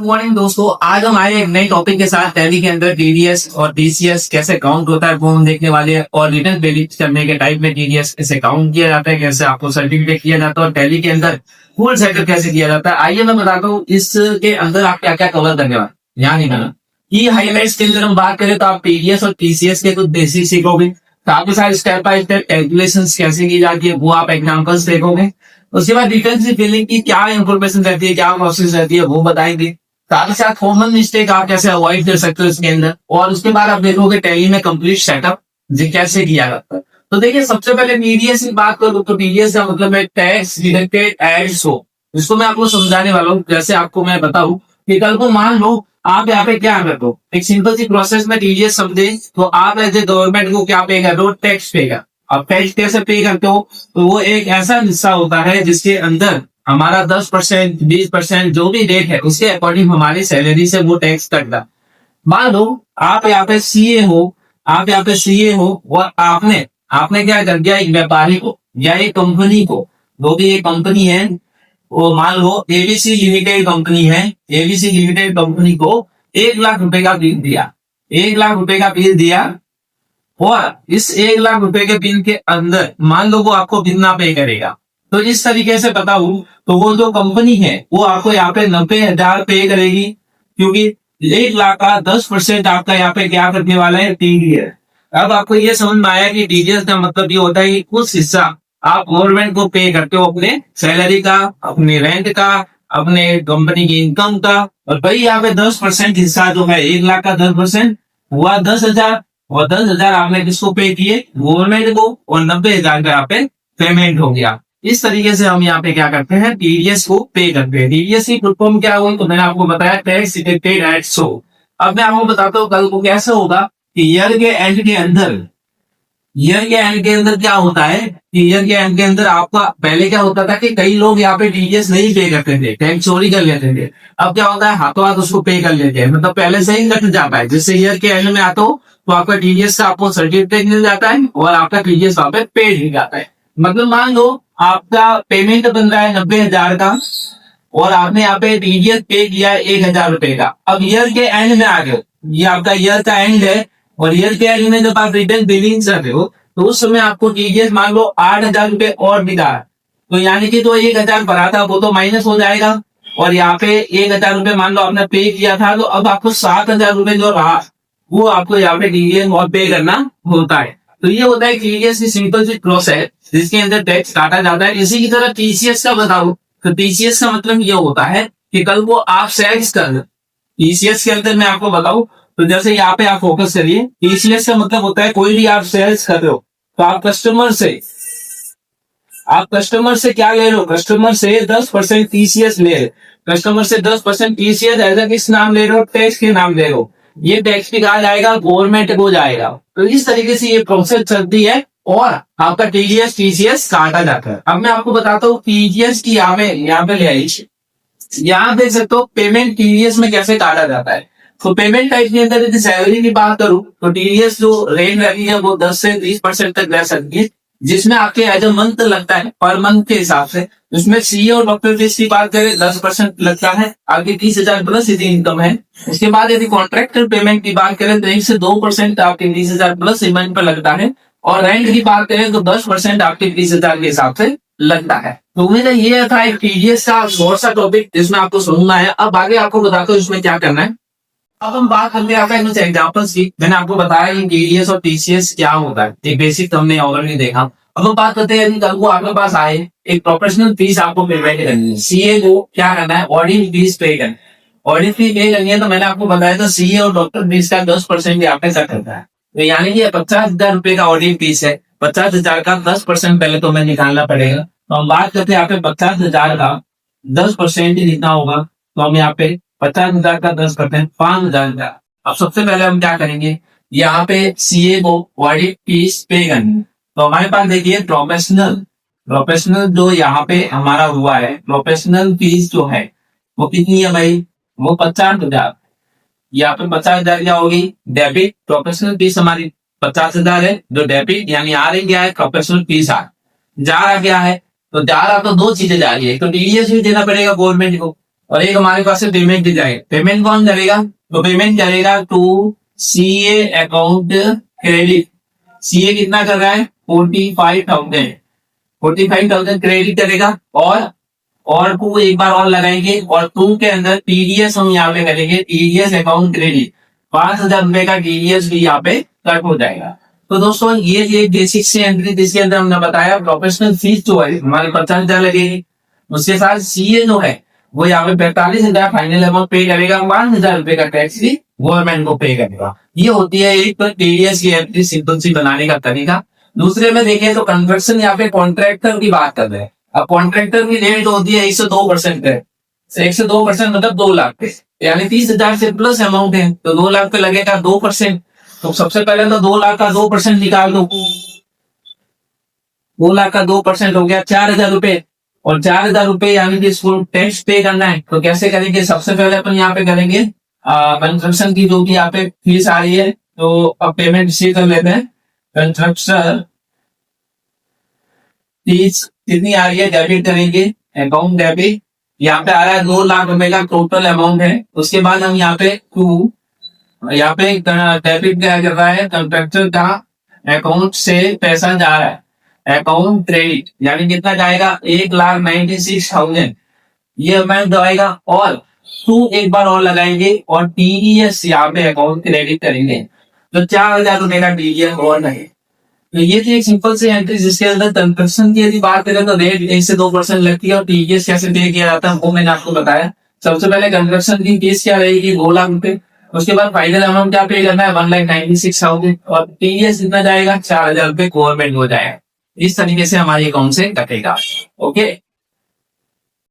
Good morning दोस्तों, आज हम आए एक नए टॉपिक के साथ। टैली के अंदर टीडीएस और टीसीएस कैसे काउंट होता है वो हम देखने वाले हैं, और रिटर्न बेनिफिट करने के टाइप में टीडीएस कैसे काउंट किया जाता है, कैसे आपको सर्टिफिकेट किया जाता है, और टैली के अंदर फुल सेटअप कैसे किया जाता है। आइए मैं बताता हूँ इसके अंदर आप क्या क्या कवर करने वाले। यहाँ नहीं बना की हाईलाइट्स के अंदर हम बात करें तो आप टीडीएस और टीसीएस के कुछ बेसिक सीखोगे, साथ ही साथ स्टेप बाय स्टेप कैलकुलेशन कैसे की जाती है वो आप एग्जाम्पल्स देखोगे। उसके बाद रिटर्न से फिलिंग की क्या इन्फॉर्मेशन रहती है, क्या प्रोसेस रहती है वो बताएंगे। साथ ही साथ कॉमन मिस्टेक आप कैसे अवॉइड कर सकते हो इसके अंदर, और उसके बाद आप देखोगे टैली में कंप्लीट सेटअप कैसे किया जाता है। तो देखिए, सबसे पहले टीडीएस की बात करूं तो टीडीएस का मतलब है टैक्स डिडक्टेड एट सो। इसको मैं आपको समझाने वाला हूँ। जैसे आपको मैं बताऊं कि कल को मान लो आप यहाँ पे क्या कर दो, एक सिंपल सी प्रोसेस में टीडीएस समझे तो आप एज ए गवर्नमेंट को क्या पे कर दो, टैक्स पे कर। अब टैक्स कैसे पे करते हो, तो वो एक ऐसा हिस्सा होता है जिसके अंदर हमारा 10% 20% जो भी रेट है उसके अकॉर्डिंग हमारी सैलरी से वो टैक्स कटता। मान लो आप यहाँ पे सीए हो, आप यहाँ पे सीए हो, और आपने आपने क्या कर दिया, एक व्यापारी को या एक कंपनी को, जो भी एक कंपनी है वो मान लो एबीसी लिमिटेड कंपनी है, एबीसी लिमिटेड कंपनी को 1 लाख रुपए का बिल दिया, 1 लाख रुपए का बिल दिया। और इस 1 लाख रुपए के बिल के अंदर मान लो वो आपको कितना पे करेगा। तो इस तरीके से बताऊं तो वो जो कंपनी है वो आपको यहाँ पे 90,000 पे करेगी, क्योंकि 1 लाख का 10% आपका यहाँ पे क्या करने वाला है, टीडीएस। अब आपको ये समझ में आया कि टीडीएस का मतलब ये होता है कि कुछ हिस्सा आप गवर्नमेंट को पे करते हो अपने सैलरी का, अपने रेंट का, अपने कंपनी की इनकम का। और भाई यहाँ पे 10% हिस्सा जो है, 1 लाख का 10% हुआ 10,000, और 10,000 आपने किसको पे किए, गवर्नमेंट को, और 90,000 का यहाँ पे पेमेंट हो गया। इस तरीके से हम यहाँ पे क्या करते हैं, टीडीएस को पे करते हैं। टीडीएस की फुल फॉर्म क्या हुई तो मैंने आपको बताया, टैक्स डिडक्टेड एट सो। अब मैं आपको बताता हूँ कल को कैसे होगा कि ईयर के एंड के अंदर, ईयर के एंड के अंदर क्या होता है कि ईयर के एंड के अंदर आपका पहले क्या होता था कि कई लोग यहाँ पे टीडीएस नहीं पे करते थे, टैक्स चोरी कर लेते थे। अब क्या होता है, हाथों हाथ उसको पे कर लेते हैं, मतलब पहले से ही कट जाता है। जिससे ईयर के एंड में आता हो तो आपका टीडीएस का आपको सर्टिफिकेट मिल जाता है और आपका टीडीएस वहां पे पेड हो जाता है। मतलब मान लो आपका पेमेंट बन रहा है 90,000 का, और आपने यहाँ पे टीडीएस पे किया है 1,000 रुपए का। अब ईयर के एंड में आ गए, ये आपका ईयर का एंड है, और ईयर के एंड में जब आप रिटर्न बिलिंग कर रहे हो तो उस समय आपको टीडीएस मान लो 8,000 रुपए और मिला है। तो यानी कि जो 1,000 भरा था वो तो माइनस हो जाएगा, और यहाँ पे 1,000 रुपए मान लो आपने पे किया था, तो अब आपको 7,000 रुपए जो रहा वो आपको यहाँ पे टीडीएस और पे करना होता है। तो ये होता है टीडीएस की सिंपल सी प्रोसेस जिसके अंदर टैक्स काटा जाता है। इसी की तरह टीसीएस का बताओ तो टीसीएस का मतलब ये होता है कि कल को आप सेल्स कर, टीसीएस के अंदर मैं आपको बताऊं तो जैसे यहाँ पे आप फोकस करिए, टीसीएस का मतलब होता है कोई भी आप सेल्स कर रहे हो तो आप कस्टमर से क्या ले रहे हो, कस्टमर से 10% टीसीएस ले रहे, कस्टमर से 10% टीसीएस एज ए किस नाम ले रहे हो, टैक्स के नाम ले रहे हो। ये टैक्स भी कहा जाएगा, गवर्नमेंट को जाएगा। तो इस तरीके से ये प्रोसेस चलती है और आपका टीडीएस टीसीएस काटा जाता है। अब मैं आपको बताता हूँ टीडीएस की यहाँ पे ले आई, यहाँ देख सकते हो पेमेंट टीडीएस में कैसे काटा जाता है। तो पेमेंट टाइप के अंदर यदि सैलरी की बात करूं तो टीडीएस जो रेट रहती है वो 10 से 20% तक रह सकती है, जिसमें आपके एज ए मंथ लगता है, पर मंथ के हिसाब से। उसमें सीए और डॉक्टर फीस की बात करें 10% लगता है, आगे 30,000 प्लस यदि इनकम है। उसके बाद यदि कॉन्ट्रैक्टर पेमेंट की बात करें तो 1 से 2% आपके 30,000 प्लस इवेंट पर लगता है, और रेंट की बात करें तो 10% आपके 30,000 के हिसाब से लगता है। तो उम्मीद है ये था एक टीडीएस का शॉर्ट सा टॉपिक जिसमें आपको समझना है। अब आगे आपको बताता हूँ इसमें क्या करना है। अब हम बात करते हैं कुछ एग्जांपल्स की। मैंने आपको बताया कि टीडीएस और टीसीएस क्या होता है, एक बेसिक तो हमने ऑलरेडी देखा। अब हम बात करते हैं कल को आपके पास आए एक प्रोफेशनल फीस आपको पेमेंट करनी है, सीए को क्या करना है, ऑडिट फीस पे करना है। ऑडिट फी पे करनी है तो मैंने आपको बताया था सीए और डॉक्टर फीस का 10% यहाँ पे कट करता है। तो यानी कि 50,000 रुपए का ऑडिट फीस है, 50,000 का 10% पहले तो हमें निकालना पड़ेगा। तो हम बात करते हैं यहाँ पे 50,000 का 10% ही लिखना होगा। तो हम यहाँ पे 50,000 का 10 करते हैं 5,000 का। अब सबसे पहले हम क्या करेंगे, यहाँ पे सीए को ऑडिट फीस पे करनी है। तो हमारे पास देखिए प्रोफेशनल जो यहाँ पे हमारा हुआ है, प्रोफेशनल फीस जो है वो कितनी है भाई, वो 50,000। यहाँ पे 50,000 क्या होगी, डेबिट। प्रोफेशनल फीस हमारी 50,000 है, जो डेबिट यानी आ रही क्या है, प्रोफेशनल फीस आ जा रहा क्या है। तो जा रहा तो दो चीजें जा रही है, तो टीडीएस भी देना पड़ेगा गवर्नमेंट को, और एक हमारे पास है पेमेंट की जाएगा। पेमेंट कौन करेगा? तो पेमेंट करेगा to CA account credit. CA कितना कर रहा है? 45,000। 45,000 क्रेडिट करेगा और टू एक बार और लगाएंगे और टू के अंदर टीडीएस हम यहाँ पे करेंगे, टीडीएस अकाउंट क्रेडिट। 5,000 रुपए का टीडीएस भी यहाँ पे कट हो जाएगा। तो दोस्तों ये एक बेसिक से एंट्री जिसके अंदर हमने बताया प्रोफेशनल फीस जो है हमारे 50,000 लगेगी। उसके साथ सीए जो है वो यहाँ पे 45,000 फाइनल अमाउंट पे करेगा, 5,000 रुपए का टैक्स भी गवर्नमेंट को पे करेगा। ये होती है एक टीडीएस की एंट्री सिंपल सी बनाने का तरीका। दूसरे में देखें तो कंस्ट्रक्शन यहाँ पे कॉन्ट्रैक्टर की बात कर रहे हैं। अब कॉन्ट्रैक्टर की रेट होती है 102% है। 102% मतलब 2 लाख पे, यानी 30,000 से प्लस अमाउंट है तो 2 लाख पे लगेगा 2%। तो सबसे पहले तो 2 लाख का 2% निकाल दो। 2 लाख का 2% हो गया 4,000 रुपए, और 4,000 रुपए यानी कि इसको टैक्स पे करना है। तो कैसे करेंगे? सबसे पहले अपन यहाँ पे करेंगे कंस्ट्रक्शन की जो कि यहाँ पे फीस आ रही है, तो अब पेमेंट इसी कर लेते हैं। कंस्ट्रक्शन फीस कितनी आ रही है डेबिट करेंगे, अकाउंट डेबिट। यहाँ पे आ रहा है 2 लाख रुपए का टोटल अमाउंट है। उसके बाद हम यहाँ पे यहाँ पे डेबिट क्या कर रहा है, कंट्रैक्टर का अकाउंट से पैसा जा रहा है, अकाउंट क्रेडिट, यानी कितना जाएगा 1,96,000 ये अमाउंट आएगा। और टू एक बार और लगाएंगे और टीडीएस यहाँ पे अकाउंट क्रेडिट करेंगे तो 4,000 रुपए का टीडीएस और लगे। तो ये थी एक सिंपल सी एंट्री जिसके अंदर कंस्ट्रक्शन की यदि बात करें तो रेट 1 से 2% लगती है और टीडीएस कैसे पे किया जाता है वो मैंने आपको बताया। सबसे पहले कंस्ट्रक्शन की फीस क्या रहेगी 2 लाख रुपए। उसके बाद फाइनल अमाउंट क्या पे करना है 1,96,000 और टीडीएस कितना जाएगा 4,000 रुपए गवर्नमेंट हो जाएगा। इस तरीके से हमारे अकाउंट से कटेगा। ओके।